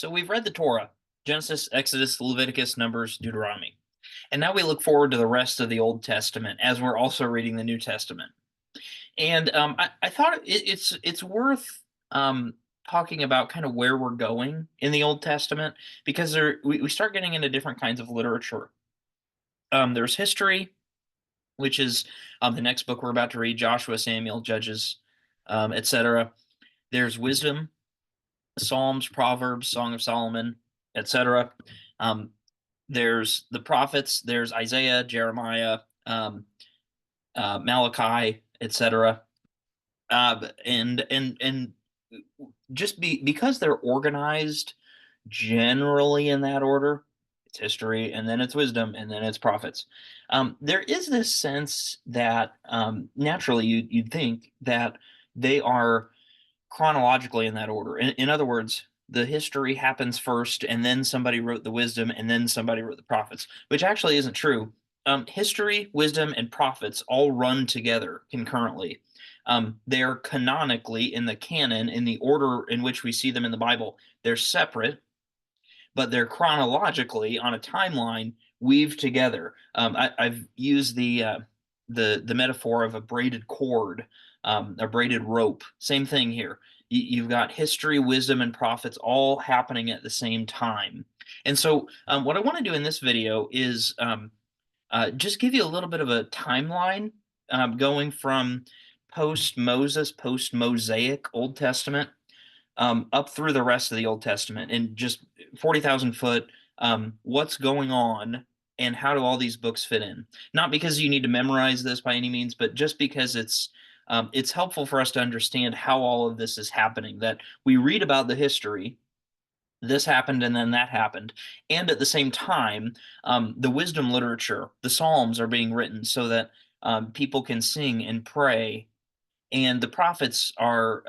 So we've read the Torah: Genesis, Exodus, Leviticus, Numbers, Deuteronomy. And now we look forward to the rest of the Old Testament as we're also reading the New Testament. And I thought it's worth talking about kind of where we're going in the Old Testament because we start getting into different kinds of literature. There's history, which is the next book we're about to read: Joshua, Samuel, Judges, etc. There's wisdom, Psalms, Proverbs, Song of Solomon, etc. Um, there's the prophets. There's Isaiah, Jeremiah, Malachi, etc. And just because they're organized generally in that order, it's history, and then it's wisdom, and then it's prophets. There is this sense that naturally you'd think that they are chronologically in that order. In other words, the history happens first, and then somebody wrote the wisdom, and then somebody wrote the prophets, which actually isn't true. History, wisdom, and prophets all run together concurrently. They're canonically in the canon, in the order in which we see them in the Bible. They're separate, but they're chronologically on a timeline weaved together. I've used the metaphor of a braided cord, a braided rope. Same thing here. You've got history, wisdom, and prophets all happening at the same time. And so, what I want to do in this video is just give you a little bit of a timeline going from post Moses, post Mosaic Old Testament up through the rest of the Old Testament, and just 40,000 foot, what's going on and how do all these books fit in? Not because you need to memorize this by any means, but just because it's helpful for us to understand how all of this is happening. That we read about the history, this happened and then that happened, and at the same time, the wisdom literature, the Psalms, are being written so that people can sing and pray, and the prophets are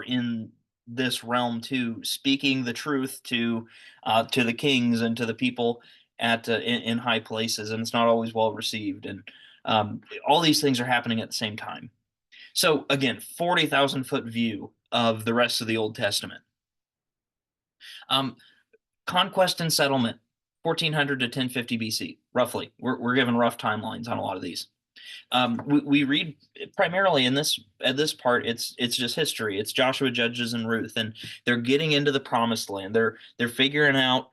in this realm too, speaking the truth to the kings and to the people in high places, and it's not always well received. And all these things are happening at the same time. So again, 40,000 foot view of the rest of the Old Testament. Um, Conquest and settlement, 1400 to 1050 BC, roughly. We're given rough timelines on a lot of these. We read primarily in this at this part. It's just history. It's Joshua, Judges, and Ruth, and they're getting into the promised land. They're figuring out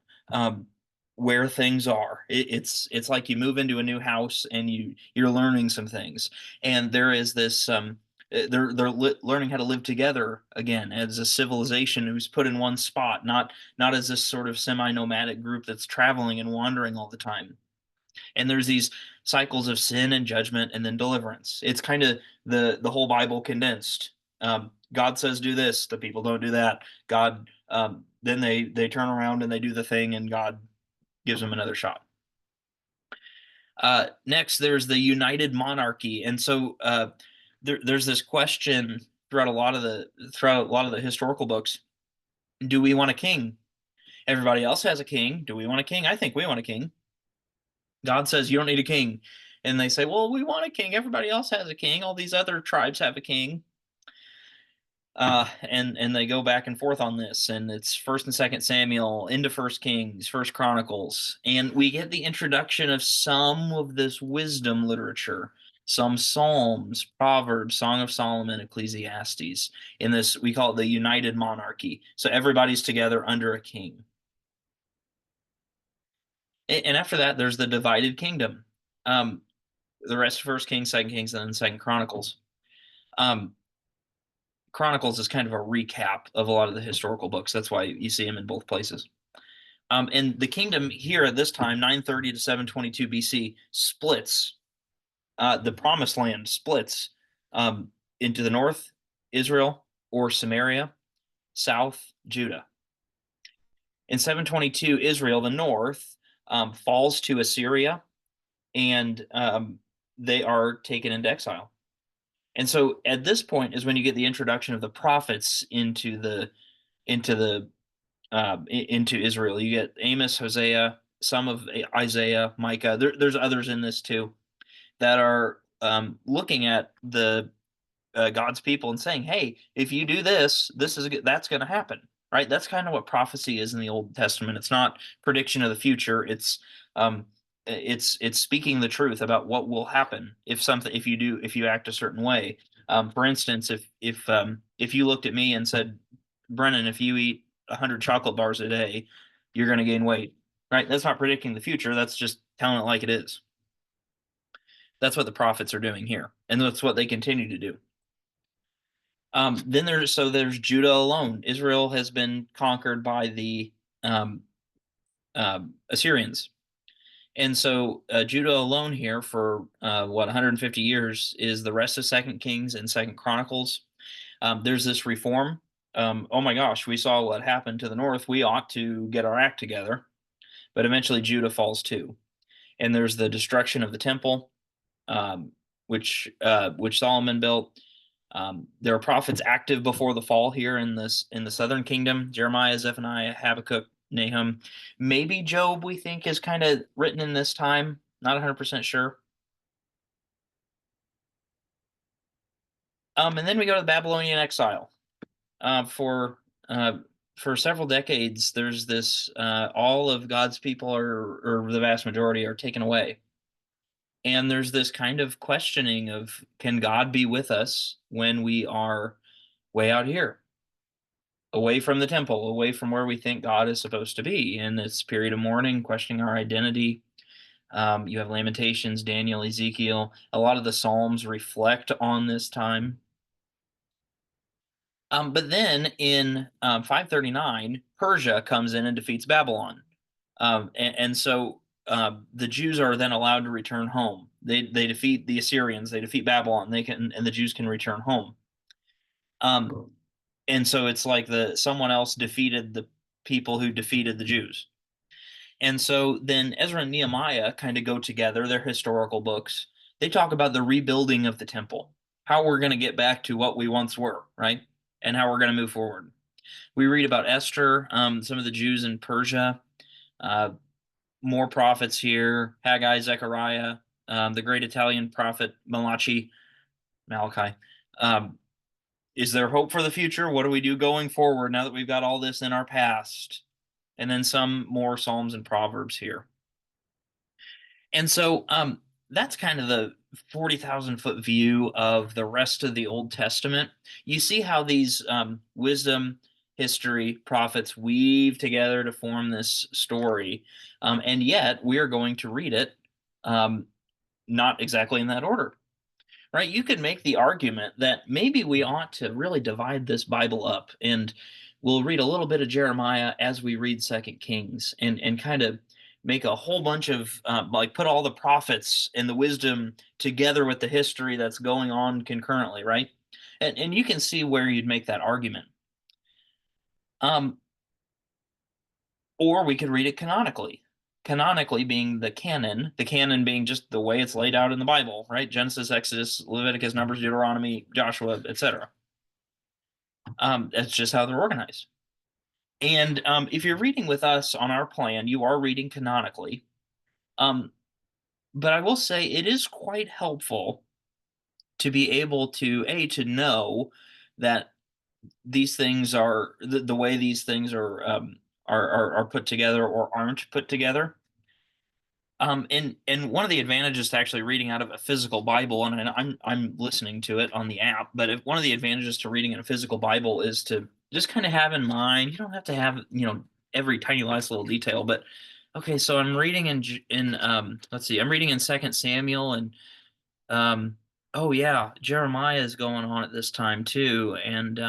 where things are. It's like you move into a new house and you're learning some things, and there is this they're learning how to live together again as a civilization who's put in one spot, not as this sort of semi-nomadic group that's traveling and wandering all the time. And there's these cycles of sin and judgment and then deliverance. It's kind of the whole Bible condensed. God says do this, the people don't do that. God then they turn around and they do the thing, and God gives them another shot. Next, there's the united monarchy, and so there's this question throughout a lot of the historical books: do we want a king? Everybody else has a king. Do we want a king? I think we want a king. God says you don't need a king. And they say, well, we want a king. Everybody else has a king. All these other tribes have a king. And they go back and forth on this, and it's First and Second Samuel into First Kings, First Chronicles, and we get the introduction of some of this wisdom literature, some Psalms, Proverbs, Song of Solomon, Ecclesiastes. In this, we call it the united monarchy. So everybody's together under a king. And after that, there's the divided kingdom. The rest of First Kings, Second Kings, and then Second Chronicles. Um, Chronicles is kind of a recap of a lot of the historical books. That's why you see them in both places. And the kingdom here at this time, 930 to 722 BC, splits. The promised land splits into the north, Israel or Samaria, south, Judah. In 722, Israel, the north, falls to Assyria, and they are taken into exile. And so at this point is when you get the introduction of the prophets into Israel. You get Amos, Hosea, some of Isaiah, Micah. There's others in this too that are looking at the God's people and saying, "Hey, if you do this, that's going to happen." right? That's kind of what prophecy is in the Old Testament. It's not prediction of the future. Um, it's speaking the truth about what will happen if you act a certain way. For instance, if you looked at me and said, Brennan, if you eat 100 chocolate bars a day, you're going to gain weight, right? That's not predicting the future. That's just telling it like it is. That's what the prophets are doing here, and that's what they continue to do. Then there's Judah alone. Israel has been conquered by the um, Assyrians, and so Judah alone here for 150 years is the rest of Second Kings and Second Chronicles. There's this reform. Oh my gosh, we saw what happened to the north. We ought to get our act together. But eventually Judah falls too, and there's the destruction of the temple, um, which Solomon built. There are prophets active before the fall here in the southern kingdom: Jeremiah, Zephaniah, Habakkuk, Nahum. Maybe Job, we think, is kind of written in this time. Not 100% sure. And then we go to the Babylonian exile. Uh, for uh, for several decades, there's this all of God's people or the vast majority are taken away. And there's this kind of questioning of, can God be with us when we are way out here, away from the temple, away from where we think God is supposed to be, in this period of mourning, questioning our identity? You have Lamentations, Daniel, Ezekiel. A lot of the Psalms reflect on this time. But then in 539, Persia comes in and defeats Babylon. And so the Jews are then allowed to return home. They defeat the Assyrians, they defeat Babylon, and the Jews can return home. Um, and so it's like someone else defeated the people who defeated the Jews. And so then Ezra and Nehemiah kind of go together. They're historical books. They talk about the rebuilding of the temple, how we're going to get back to what we once were, right? And how we're going to move forward. We read about Esther, some of the Jews in Persia, uh, more prophets here: Haggai, Zechariah, the great Italian prophet Malachi. Um, is there hope for the future? What do we do going forward now that we've got all this in our past? And then some more Psalms and Proverbs here. And so that's kind of the 40,000-foot view of the rest of the Old Testament. You see how these wisdom, history, prophets weave together to form this story. And yet we are going to read it um, not exactly in that order. Right? You could make the argument that maybe we ought to really divide this Bible up, and we'll read a little bit of Jeremiah as we read Second Kings, and kind of make a whole bunch of like put all the prophets and the wisdom together with the history that's going on concurrently, right? And you can see where you'd make that argument. Um, or we could read it canonically. Canonically being the canon being just the way it's laid out in the Bible, right? Genesis, Exodus, Leviticus, Numbers, Deuteronomy, Joshua, etc. That's just how they're organized. And if you're reading with us on our plan, you are reading canonically. But I will say it is quite helpful to be able to know that these things are the way these things are put together or aren't put together. And one of the advantages to actually reading out of a physical Bible, and I'm listening to it on the app, but if one of the advantages to reading in a physical Bible is to just kind of have in mind, you don't have to have, every tiny last little detail, but okay, so I'm reading in let's see, I'm reading in Second Samuel, and oh yeah, Jeremiah is going on at this time too, and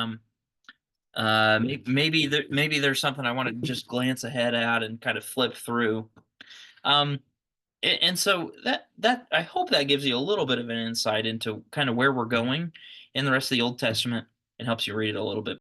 maybe there's something I want to just glance ahead at and kind of flip through. Um, and so that I hope that gives you a little bit of an insight into kind of where we're going in the rest of the Old Testament and helps you read it a little bit